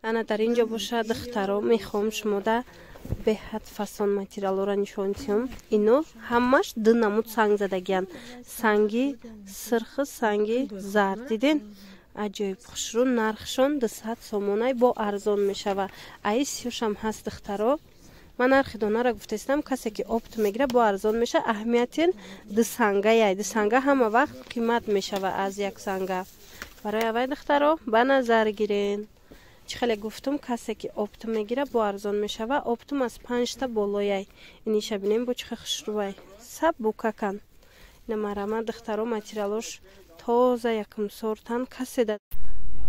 ана дар инҷо боша духтаро мехоҳам шумода беҳад фасон материалора нишон диҳам. Ино ҳамаш ду намуд санг задагиянд. Санги сирхи, санги зард. Дидин? Аҷоиб хушрӯ. Нархшон 200 сомонай бо арзон мешава. Ай сиёшам ҳаст духтаро. Ман нархи донара гуфтаистам, касе ки опт мегира бо арзон меша. Аҳамиятин ду сангаяй. Ду санга ҳама вақт қимат мешава аз як санга. Барои авай духтаро ба назар гирен. Чӣ хеле гуфтум, касе ки опт мегира бо арзон мешава. Оптум аз 5 та болояй. Иниша бинем бо чӣ хел хушрӯвай. Саб букакан. Ина марама духтаро материалош тоза якум сортан каседа.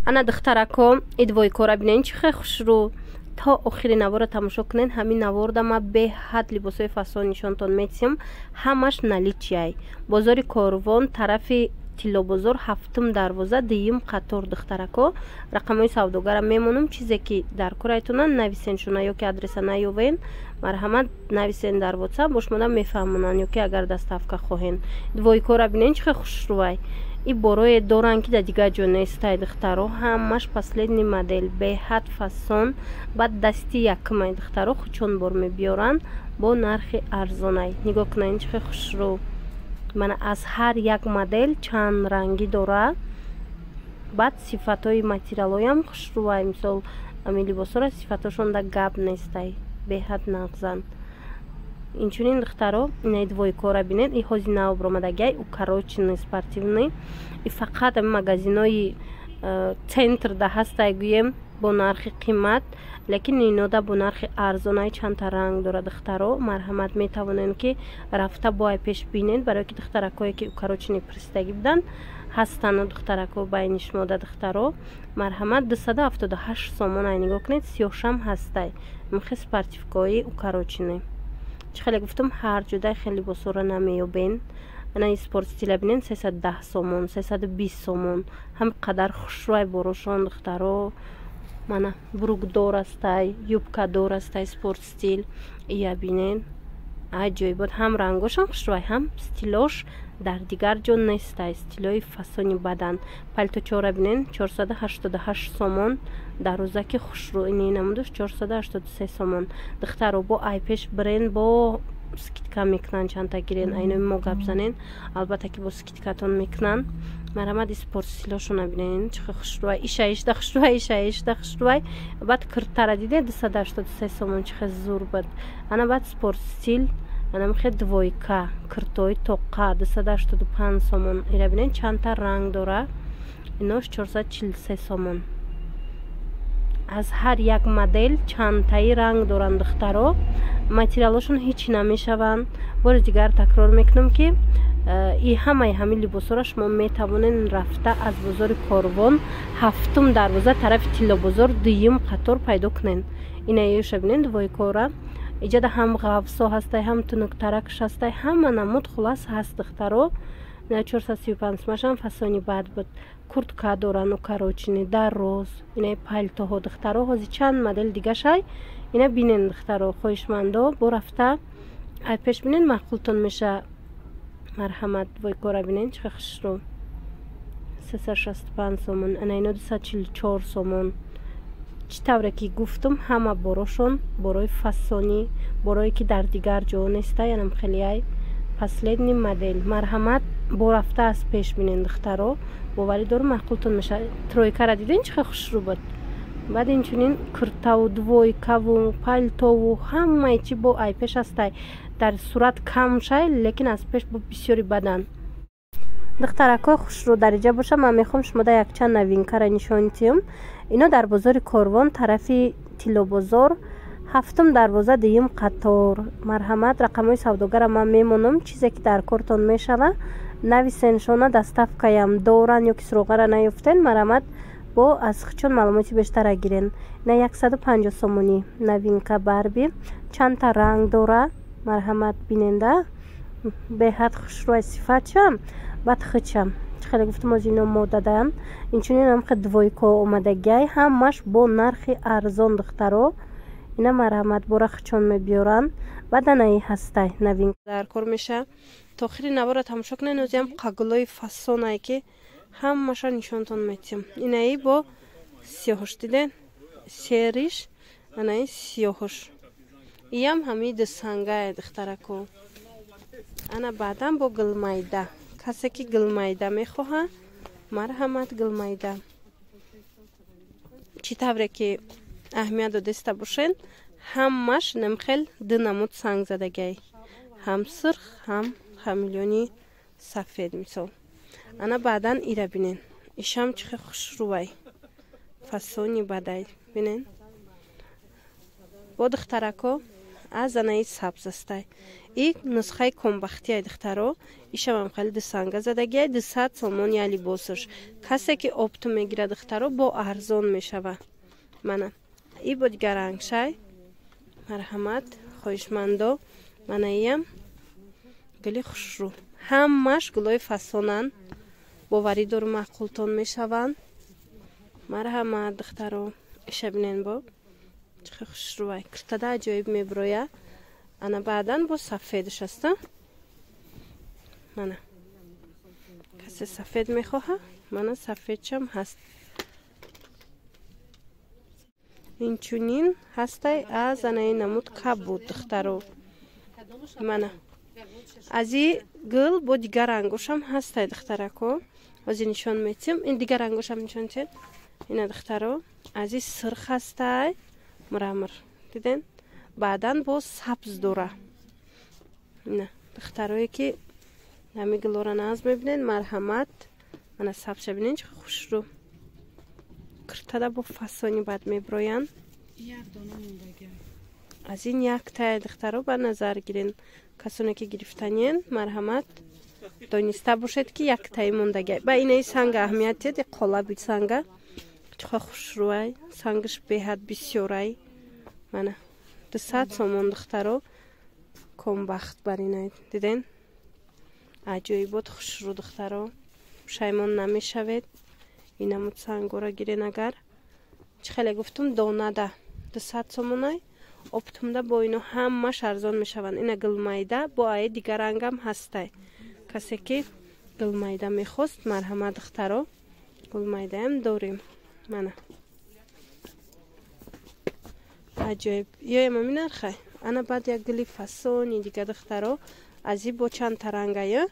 Ана духтарако идвойкора бинен чӣ хел хушрӯ. Та охири навора тамошо кунен. Ҳамин наворда ма беҳад либосои фасон нишонтон метисем. Ҳамаш наличияй. Бозори Корвон тарафи Тиллобозор 7 дарвоза 2 қатор духтарако. Рақамои савдогара мемонам. Чизе ки дар корайтонан нависен шуна ё ки адреса наёвен. Марҳамат нависен дар WhatsApp бошмода мефаҳмонан ё ки агар доставка хоҳен. Двойкора бинен чӣ хел хушрӯвай. И борое доран ки да дигар ҷо нестай духтаро. Ҳамаш последний модель беҳад фасон. Баъд дасти якмай духтаро хучон бор мебиёранд бо нархи арзонай. Нигоҳ кунед чӣ хел хушрӯ. Мана аз ҳар як модель чанд ранги дора. Баъд сифатҳои материалоям хушрӯвай. Мисол ами либосора сифатошон да гап нестай. Беҳад нағзанд. Инчунин духтаро инаи двойкора бинед. И ҳози нав бромадагиай укороченный спортивный. И фақат ами магазинои центр да ҳастай гӯем бо нархи қимат, лекин инода бо нархи арзонай чандта ранг дора духтаро. Марҳамат метавонен ки рафта бо ай пеш бинед, барое ки духтаракое ки укорочени пристаги буданд ҳастанд духтарако байни шумода духтаро. Марҳамат 278 сомон ай нигоҳ кунед. сиёшам ҳастай. Михи спортивкои укорочени. Чӣ хеле гуфтам ҳар ҷодай хеле либосора намеёбен. Ана спорт стила бинен 310 сомон, 320 сомон. Ҳам қадар хушрӯвай борошон духтаро. Мана бурукдор астай, юбкадор астай спорт стил. Ия бинен. Аҷоибот ҳам рангошам хушрӯвай, ҳам стилош дар дигар ҷо нестай. Стилои фасони бадан. Палточора бинен 488 сомон. Дар рӯзаки хушрӯ ини намудаш 483 сомон. Духтаро бо айпеш бренд бо скидка мекунанд чандта гирен. Айнои мо гап занен. Албатта ки бо скидкатон мекунанд. Марҳамат спорт стилошона бинен чӣ хел хушрӯвай. Ишаишда хушрӯвай, ишаишда хушрӯвай. Баъд киртара диде 283 сомон чӣ хел зур буд. Ана баъд спорт стил ана михе двойка киртои тоқа 285 сомон. Ира бинен чандта ранг дора. Инош 443 сомон. Аз ҳар як модель чандтаи ранг доранд духтаро. Материалошон ҳеҷ намешаванд. Бори дигар такрор мекунам ки и ҳамаи ҳамин либосора шумо метавонен рафта аз бозори Корвон 7 дарвоза тарафи Тиллобозор 2 қатор пайдо кунен. Ина ёша бинен двойкора. Иҷада ҳам ғафсо ҳастай, ҳам тунуктаракш ҳастай, ҳама намуд хулас ҳаст духтаро. 435 сомашам фасони бад буд. Куртка доран укорочени дароз. Ина палтоҳо духтаро ҳози чанд модель дигашай. Ина бинен духтаро хоҳишмандо бо рафта ай пеш бинен маъқултон меша. Марҳамат двойкора бинен чӣ хел хушрӯ. 365 сомон. Ана ино 244 сомон. Чӣ тавре ки гуфтум ҳама борошон борои фасонӣ, борое ки дар дигар ҷо нестай. Янам хелиай последний модель. Марҳамат бо рафта аз пеш бинен духтаро. боварӣ дорум маъқултон меша. Тройкара дидин чӣ хел хушрӯ буд. Баъд инчунин киртаву двойкаву палтову ҳамаи чӣ бо ай пеш ҳастай. Дар сурат кам шай, лекин аз пеш бо бисёри бадан. духтаракои хушрӯ дариҷа боша. Ман мехоҳам шумода якчанд новинкара нишон диҳам. Ино дар бозори Корвон тарафи Тиллобозор 7 дарвоза 2 қатор. Марҳамат рақамои савдогара ман мемонам. Чизе ки дар кортон мешава нависен шона доставкаям доран ё ки суроғара наёфтен. Марҳамат бо аз хучон маълумоти бештара гирен. На 150 сомонӣ новинка Барби. Чандта ранг дора. Марҳамат биненда беҳад хушрӯвай сифатшам. Баъд хичам чӣ хеле гуфтам оз ино мо дадаям. Инчунин ҳам хел двойко омадагиай. Ҳамаш бо нархи арзон духтаро. Ина марҳамат бора хичон мебиёранд. Баъд анаи ҳастай новинка дар кор меша. То охири навора тамошо кунед. озиам қаглои фасонае ки ҳамаша нишонтон метиҳам. Инаи бо сиёҳош диден сериш анаи сиёҳуш иям ҳами дусангае духтарако ана баъдан бо гилмайда касе ки гилмайда мехоҳа марҳамат гилмайда чӣ тавре ки аҳамият додаиста бошен ҳамаш немхел ду намуд санг задагай ҳам сирх ҳам хамилёни сафед мисол ана баъдан ира бинен ишам чихе хушрӯвай фасони бадай бинен бо духтарако аз анаи сабз астай и нусхаи комбахтияй духтаро ишамам хеле дусанга задагиай 200 сомон я либосуш касе ки опту мегира духтаро бо арзон мешава мана и бо дигар рангшай марҳамат хоҳишмандо мана иям гули хушрӯ ҳамаш гулои фасонан боварӣ дору маъқултон мешаванд марҳамат духтаро иша бинен бо чихе хушрӯвай киртада аҷоиб меброя ана баъдан бо сафедш аста мана касе сафед мехоҳа мана сафедшам ҳаст инчунин ҳастай аз анаи намуд кабуд духтаро мана ази гул бо дигар ангошам ҳастай духтарако ози нишон метим ин дигар ангошам нишон чед ина духтаро ази сирх ҳастай мурамир диден баъдан бо сабз дора ина духтарое ки ҳами гулора наз мебинен марҳамат мана сабзша бинен чӣ хушрӯ киртада бо фасони бад меброянд аз ин яктая духтаро ба назар гирен касоне ки гирифтаниян марҳамат дониста бошед ки яктаи мондагай ба инаи санга аҳамият тед қолаби санга чихе хушрӯай сангаш беҳад бисёрай мана 200 сомон духтаро комбахт баринай диден аҷоибот хушрӯ духтаро пушаймон намешавед инамуд сангора гирен агар чӣ хеле гуфтум донада 200 сомонай оптумда бо ино ҳамаш арзон мешаванд ина гилмайда бо аи дигар рангам ҳастай касе ки гилмайда мехост марҳамат духтаро гилмайдаам дорем мана аҷоиб ёям амин архай ана баъд як гули фасони дига духтаро ази бо чандта рангая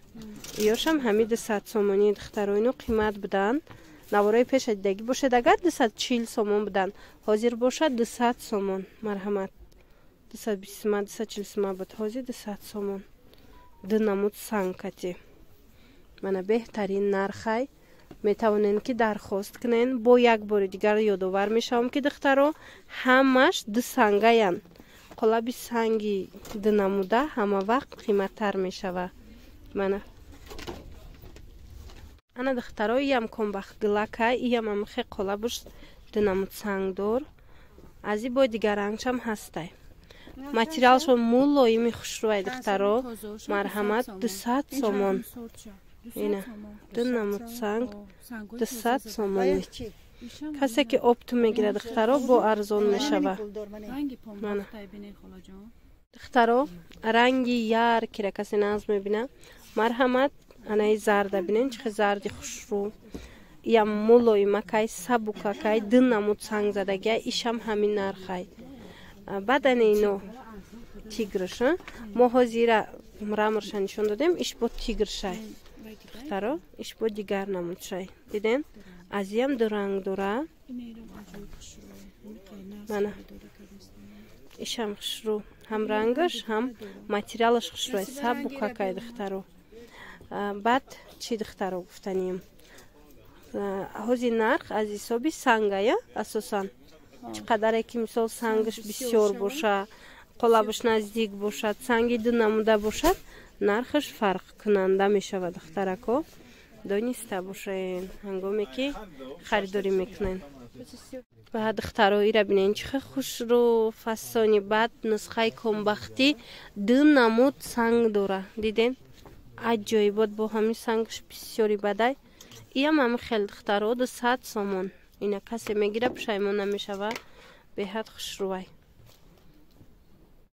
ёшам ҳами 200 сомони духтаро ино қимат буданд навораи пеша дидаги бошед агар 240 сомон буданд ҳозир бошад 200 сомон марҳамат 220 240 сомон буд ҳозир 200 сомон ду намуд санкати мана беҳтарин нархай метавонен ки дархост кунен бо як бори дигар ёдовар мешавам ки духтаро ҳамаш ду сангаян қолаби санги ду намуда ҳама вақт қиматтар мешава мана ана духтаро иям комбахт гилакай иям амхе қолабуш ду намуд сангдор ази бо дигар рангшам ҳастай материалшон мулоими хушрӯай духтаро марҳамат 200 сомон ина ду намуд санг 200 сомон касе ки опту мегира духтаро бо арзон мешава мана духтаро ранги яркира касе наз мебина марҳамат анаи зарда бинен чихе зарди хушрӯ ям мулоимакай сабукакай ду намуд санг задагай ишам ҳамин нархай баъдане ино тигрш мо ҳозира мраморша нишон додем иш бо тигршай духтаро иш бо дигар намудшай диден азиям ду ранг дора мана ишам хушрӯ ҳам рангаш ҳам материалаш хушрӯай сабукакай духтаро баъд чӣ духтаро гуфтанем ҳозир нарх аз ҳисоби сангая асосан чӣ қадаре ки мисол сангаш бисёр боша қолабаш наздик бошад санги ду намуда бошад нархаш фарқкунанда мешавад духтарако дониста бошен ҳангоме ки харидорӣ мекунен ва духтаро ира бинен чихе хушрӯ фасони баъд нусхаи комбахтӣ ду намуд санг дора диден аҷоибот бо ҳамин сангаш бисёри бадай иям ҳами хел духтаро 200 сомон ина касе мегира пушаймон намешава беҳад хушрӯвай